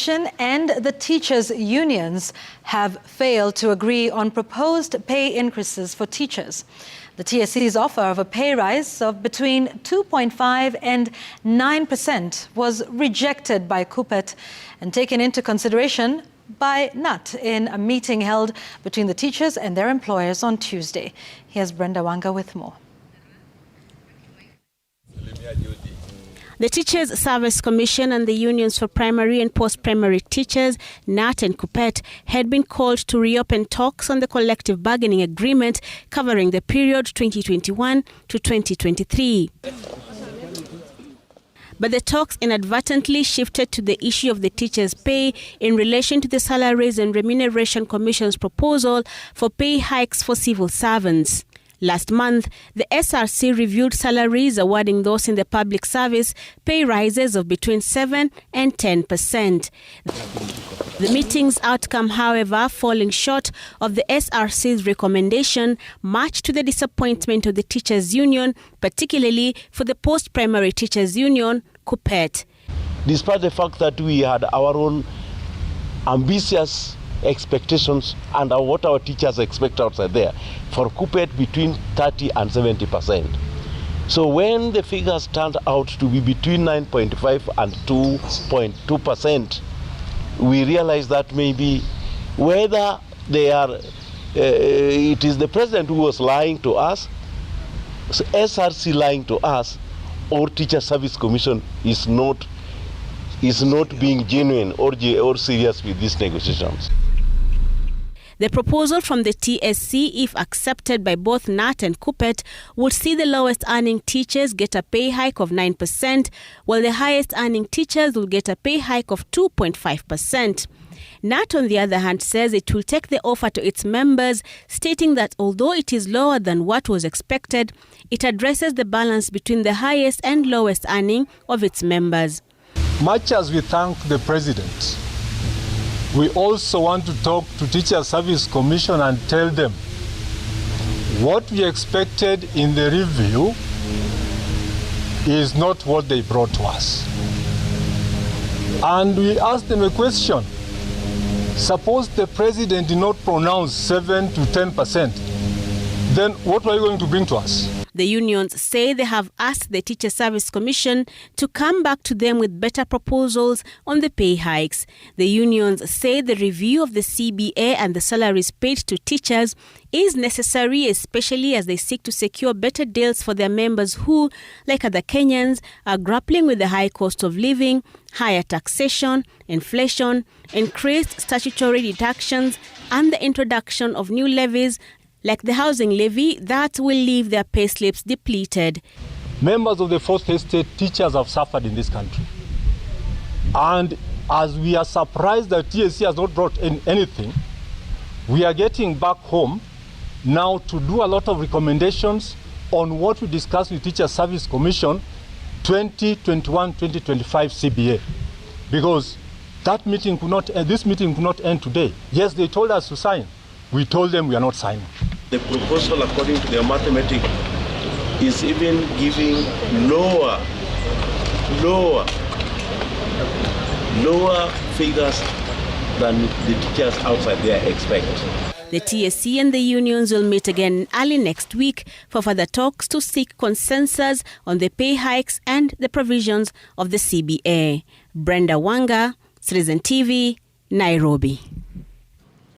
Commission and the teachers' unions have failed to agree on proposed pay increases for teachers. The TSC's offer of a pay rise of between 2.5% and 9% was rejected by KUPPET and taken into consideration by KNUT in a meeting held between the teachers and their employers on Tuesday. Here's Brenda Wanga with more. The Teachers Service Commission and the unions for primary and post-primary teachers, KNUT and KUPPET, had been called to reopen talks on the collective bargaining agreement covering the period 2021 to 2023. But the talks inadvertently shifted to the issue of the teachers' pay in relation to the Salaries and Remuneration Commission's proposal for pay hikes for civil servants. Last month, the SRC reviewed salaries, awarding those in the public service pay rises of between 7% and 10%. The meeting's outcome, however, falling short of the SRC's recommendation, much to the disappointment of the teachers' union, particularly for the post-primary teachers' union, KUPPET. Despite the fact that we had our own ambitious expectations and what our teachers expect outside there, for KUPPET between 30 and 70%. So when the figures turned out to be between 9.5 and 2.2%, we realized that maybe whether they are, it is the president who was lying to us, SRC lying to us, or Teacher Service Commission is not being genuine or serious with these negotiations. The proposal from the TSC, if accepted by both KNUT and KUPPET, would see the lowest earning teachers get a pay hike of 9%, while the highest earning teachers will get a pay hike of 2.5%. KNUT, on the other hand, says it will take the offer to its members, stating that although it is lower than what was expected, it addresses the balance between the highest and lowest earning of its members. Much as we thank the President, we also want to talk to Teacher Service Commission and tell them what we expected in the review is not what they brought to us. And we asked them a question. Suppose the President did not pronounce 7 to 10%, then what are you going to bring to us? The unions say they have asked the Teacher Service Commission to come back to them with better proposals on the pay hikes. The unions say the review of the CBA and the salaries paid to teachers is necessary, especially as they seek to secure better deals for their members who, like other Kenyans, are grappling with the high cost of living, higher taxation, inflation, increased statutory deductions, and the introduction of new levies like the housing levy that will leave their payslips depleted. Members of the fourth estate, teachers have suffered in this country. And as we are surprised that TSC has not brought in anything, we are getting back home now to do a lot of recommendations on what we discussed with Teacher Service Commission 2021-2025 CBA. Because that meeting could not, this meeting could not end today. Yes, they told us to sign. We told them we are not signing. The proposal, according to their mathematics, is even giving lower figures than the teachers outside there expect. The TSC and the unions will meet again early next week for further talks to seek consensus on the pay hikes and the provisions of the CBA. Brenda Wanga, Citizen TV, Nairobi.